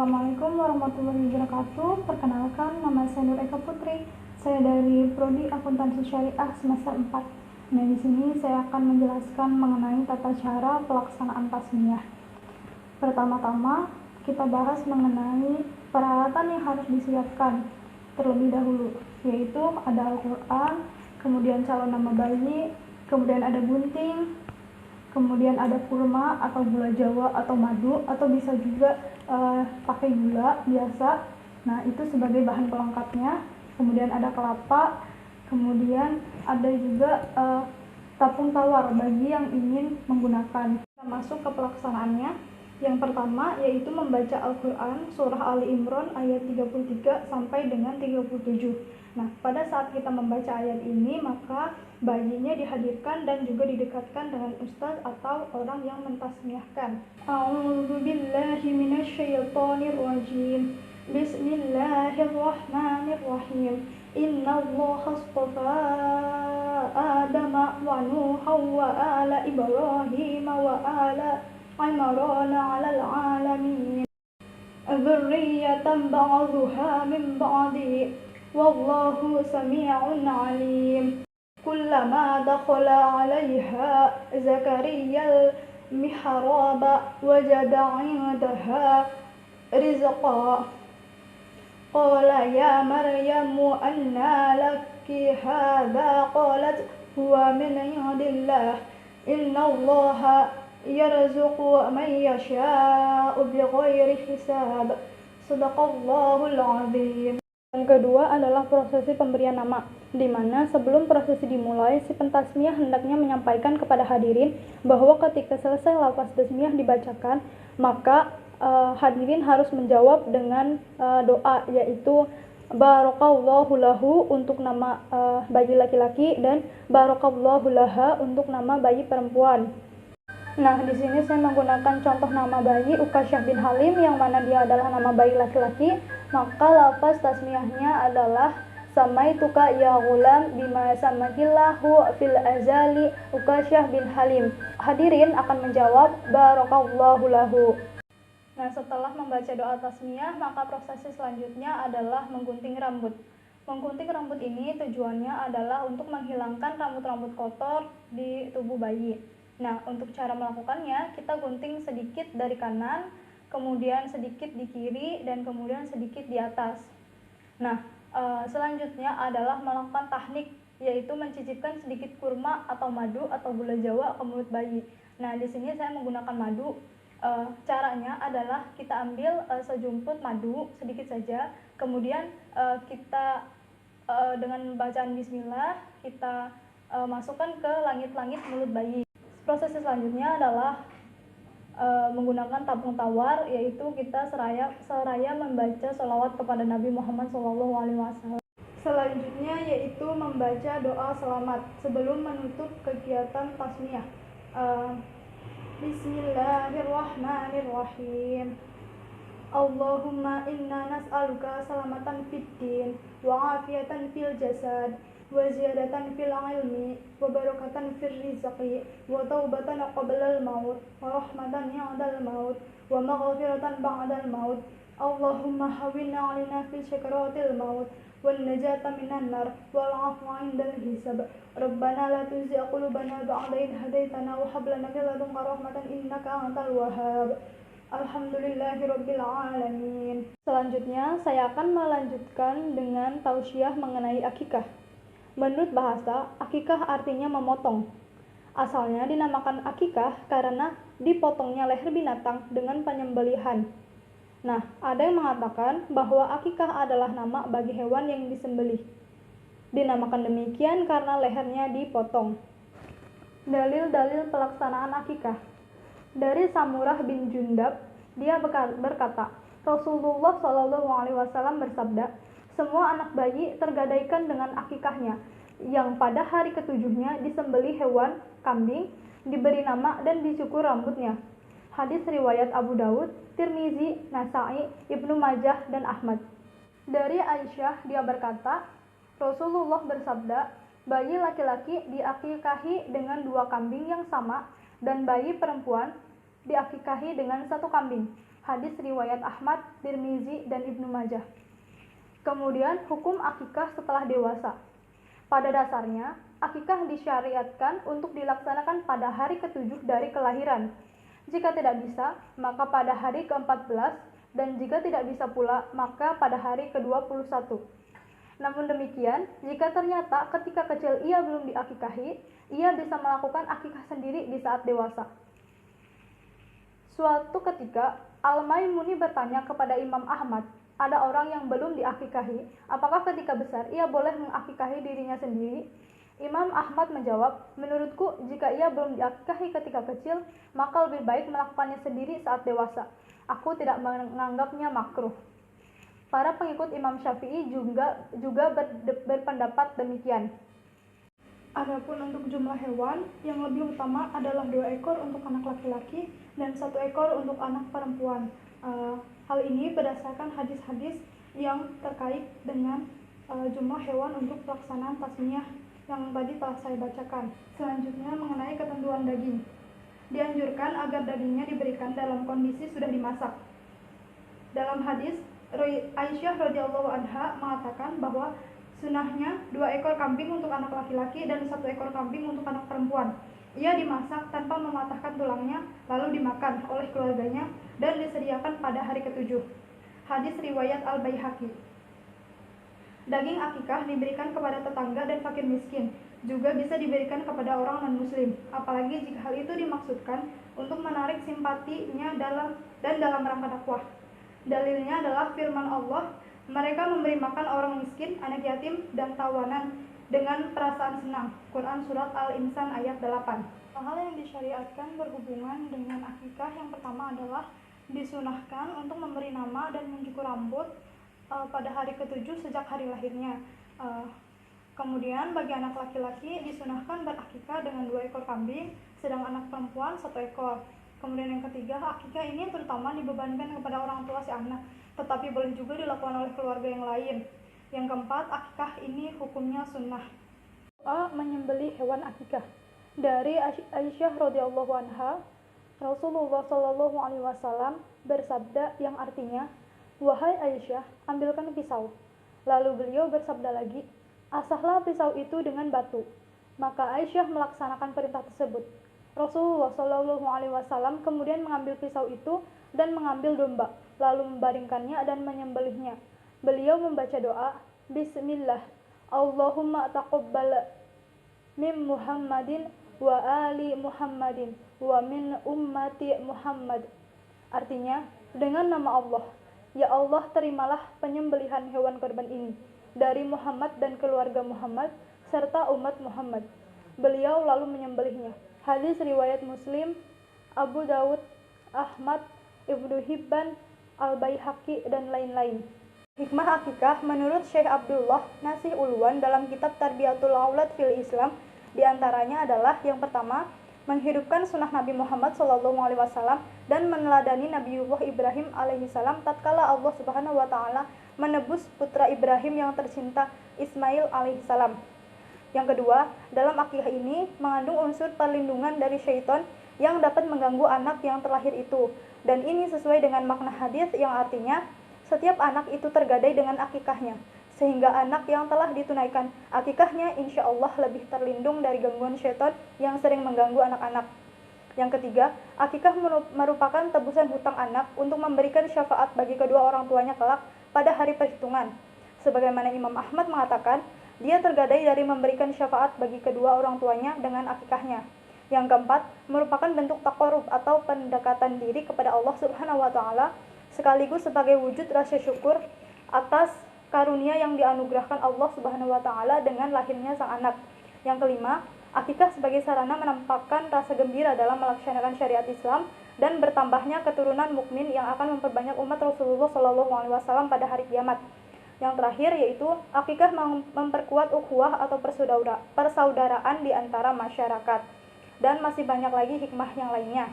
Assalamualaikum warahmatullahi wabarakatuh. Perkenalkan, nama saya Nur Eka Putri. Saya dari Prodi Akuntansi Syariah semester 4. Nah, di sini saya akan menjelaskan mengenai tata cara pelaksanaan tasmiyah. Pertama-tama, kita bahas mengenai peralatan yang harus disiapkan terlebih dahulu, yaitu ada Al-Quran, kemudian calon nama bayi, kemudian ada gunting, kemudian ada kurma atau gula jawa atau madu, atau bisa juga pakai gula biasa. Nah, itu sebagai bahan pelengkapnya. Kemudian ada kelapa, kemudian ada juga tapung tawar bagi yang ingin menggunakan. Kita masuk ke pelaksanaannya. Yang pertama yaitu membaca Al-Quran surah Ali Imran ayat 33 sampai dengan 37. Nah, pada saat kita membaca ayat ini, maka bayinya dihadirkan dan juga didekatkan dengan ustaz atau orang yang mentasmiyahkan. A'udzu billahi minasyaitonir rajim. Bismillahirrahmanirrahim. Innallaha astafa Adama wa Nuha wa ala Ibrahim wa ala Imran 'alal 'alamin. Dzurriyyatan ba'dhuha min ba'di. Wallahu sami'un 'alim. Kullama dakhala 'alaiha Zakariyal mihraba wajada 'indaha rizqa. Qala ya Maryamu anna laki hadha? Qalat huwa min 'indillah. Innallaha yarzuqu man yasha'u bighairi hisab. Shadaqallahul 'azim. Yang kedua adalah prosesi pemberian nama, di mana sebelum prosesi dimulai, si pentasmiyah hendaknya menyampaikan kepada hadirin bahwa ketika selesai lafaz tasmiyah dibacakan, maka hadirin harus menjawab dengan doa, yaitu barakallahu lahu untuk nama bayi laki-laki dan barakallahu laha untuk nama bayi perempuan. Nah, di sini saya menggunakan contoh nama bayi Ukasyah bin Halim, yang mana dia adalah nama bayi laki-laki. Maka lafaz tasmiyahnya adalah samaituka ya ghulam bima samakillahu fil azali Ukasyah bin Halim. Hadirin akan menjawab barakallahu lahu. Nah, setelah membaca doa tasmiyah, maka prosesi selanjutnya adalah menggunting rambut. Menggunting rambut ini tujuannya adalah untuk menghilangkan rambut-rambut kotor di tubuh bayi. Nah, untuk cara melakukannya, kita gunting sedikit dari kanan, kemudian sedikit di kiri, dan kemudian sedikit di atas. Nah, selanjutnya adalah melakukan teknik, yaitu mencicipkan sedikit kurma atau madu atau gula jawa ke mulut bayi. Nah, di sini saya menggunakan madu. Caranya adalah kita ambil sejumput madu, sedikit saja, kemudian kita dengan bacaan bismillah, kita masukkan ke langit-langit mulut bayi. Proses selanjutnya adalah menggunakan tabung tawar, yaitu kita seraya membaca sholawat kepada Nabi Muhammad SAW. Selanjutnya yaitu membaca doa selamat sebelum menutup kegiatan tasmiyah. Bismillahirrahmanirrahim. Allahumma inna nas'aluka salamatan fid din wa afiyatan fil jasad wa ziyadatan fil ilmi wa barakatan fil rizqi wa taubatan qabla al maut wa rahmatan ya'dal maut wa maghfiratan ba'dal maut. Allahumma hawwin 'alaina fi sakaratil maut wan najata minan nar wal 'afwa 'indal hisab. Rabbana la tuzigh qulubana ba'da idh hadaitana wa hab lana min ladunka rahmatan innaka antal wahhab. Alhamdulillahirabbil alamin. Selanjutnya saya akan melanjutkan dengan tausiah mengenai akikah. Menurut bahasa, akikah artinya memotong. Asalnya dinamakan akikah karena dipotongnya leher binatang dengan penyembelihan. Nah, ada yang mengatakan bahwa akikah adalah nama bagi hewan yang disembelih. Dinamakan demikian karena lehernya dipotong. Dalil-dalil pelaksanaan akikah. Dari Samurah bin Jundab, dia berkata, Rasulullah SAW bersabda, semua anak bayi tergadaikan dengan akikahnya, yang pada hari ketujuhnya disembelih hewan kambing, diberi nama dan dicukur rambutnya. Hadis riwayat Abu Daud, Tirmizi, Nasai, Ibnu Majah, dan Ahmad. Dari Aisyah, dia berkata, Rasulullah bersabda, bayi laki-laki diakikahi dengan 2 kambing yang sama, dan bayi perempuan diakikahi dengan 1 kambing. Hadis riwayat Ahmad, Tirmizi, dan Ibnu Majah. Kemudian hukum akikah setelah dewasa. Pada dasarnya, akikah disyariatkan untuk dilaksanakan pada hari ke-7 dari kelahiran. Jika tidak bisa, maka pada hari ke-14, dan jika tidak bisa pula, maka pada hari ke-21. Namun demikian, jika ternyata ketika kecil ia belum diakikahi, ia bisa melakukan akikah sendiri di saat dewasa. Suatu ketika, Al-Maimuni bertanya kepada Imam Ahmad, ada orang yang belum diakikahi, apakah ketika besar ia boleh mengakikahi dirinya sendiri? Imam Ahmad menjawab, menurutku jika ia belum diakikahi ketika kecil, maka lebih baik melakukannya sendiri saat dewasa. Aku tidak menganggapnya makruh. Para pengikut Imam Syafi'i juga berpendapat demikian. Adapun untuk jumlah hewan, yang lebih utama adalah 2 ekor untuk anak laki-laki dan 1 ekor untuk anak perempuan. Hal ini berdasarkan hadis-hadis yang terkait dengan jumlah hewan untuk pelaksanaan tasmiyah yang tadi telah saya bacakan. Selanjutnya mengenai ketentuan daging. Dianjurkan agar dagingnya diberikan dalam kondisi sudah dimasak. Dalam hadis, Aisyah radhiyallahu anha mengatakan bahwa sunahnya 2 ekor kambing untuk anak laki-laki dan 1 ekor kambing untuk anak perempuan. Ia dimasak tanpa mematahkan tulangnya, lalu dimakan oleh keluarganya dan disediakan pada hari ke-7. Hadis riwayat Al-Baihaqi. Daging akikah diberikan kepada tetangga dan fakir miskin, juga bisa diberikan kepada orang non-muslim, apalagi jika hal itu dimaksudkan untuk menarik simpatinya dalam rangka dakwah. Dalilnya adalah firman Allah, mereka memberi makan orang miskin, anak yatim, dan tawanan dengan perasaan senang. Quran Surat Al-Insan ayat 8. Hal yang disyariatkan berhubungan dengan akikah yang pertama adalah disunahkan untuk memberi nama dan mencukur rambut pada hari ke-7 sejak hari lahirnya. Kemudian bagi anak laki-laki disunahkan berakikah dengan 2 ekor kambing, sedang anak perempuan 1 ekor. Kemudian yang ketiga, akikah ini terutama dibebankan kepada orang tua si anak, tetapi boleh juga dilakukan oleh keluarga yang lain. Yang keempat, akikah ini hukumnya sunnah. Menyembelih hewan akikah. Dari Aisyah radhiyallahu anha, Rasulullah shallallahu alaihi wasallam bersabda yang artinya, "Wahai Aisyah, ambilkan pisau." Lalu beliau bersabda lagi, "Asahlah pisau itu dengan batu." Maka Aisyah melaksanakan perintah tersebut. Rasulullah shallallahu alaihi wasallam kemudian mengambil pisau itu dan mengambil domba, lalu membaringkannya dan menyembelihnya. Beliau membaca doa, Bismillah, Allahumma taqabbal min Muhammadin wa ali Muhammadin wa min ummati Muhammad. Artinya, dengan nama Allah, ya Allah terimalah penyembelihan hewan korban ini dari Muhammad dan keluarga Muhammad serta umat Muhammad. Beliau lalu menyembelihnya. Hadis riwayat Muslim, Abu Dawud, Ahmad, Ibnu Hibban, Al-Baihaqi, dan lain-lain. Hikmah akikah menurut Syekh Abdullah Nasih Ulwan dalam kitab Tarbiyatul Aulad fil Islam, diantaranya adalah yang pertama, menghidupkan sunnah Nabi Muhammad SAW dan meneladani Nabiullah Ibrahim alaihissalam tatkala Allah Subhanahu wa Ta'ala menebus putra Ibrahim yang tercinta Ismail alaihissalam. Yang kedua, dalam akikah ini mengandung unsur perlindungan dari syaitan yang dapat mengganggu anak yang terlahir itu. Dan ini sesuai dengan makna hadis yang artinya, setiap anak itu tergadai dengan akikahnya, sehingga anak yang telah ditunaikan akikahnya insya Allah lebih terlindung dari gangguan syaitan yang sering mengganggu anak-anak. Yang ketiga, akikah merupakan tebusan hutang anak untuk memberikan syafaat bagi kedua orang tuanya kelak pada hari perhitungan. Sebagaimana Imam Ahmad mengatakan, dia tergadai dari memberikan syafaat bagi kedua orang tuanya dengan akikahnya. Yang keempat, merupakan bentuk taqarrub atau pendekatan diri kepada Allah Subhanahu wa Ta'ala, sekaligus sebagai wujud rasa syukur atas karunia yang dianugerahkan Allah Subhanahu wa Ta'ala dengan lahirnya sang anak. Yang kelima, akikah sebagai sarana menampakkan rasa gembira dalam melaksanakan syariat Islam dan bertambahnya keturunan mukmin yang akan memperbanyak umat Rasulullah SAW pada hari kiamat. Yang terakhir yaitu akikah memperkuat ukhuwah atau persaudaraan di antara masyarakat. Dan masih banyak lagi hikmah yang lainnya.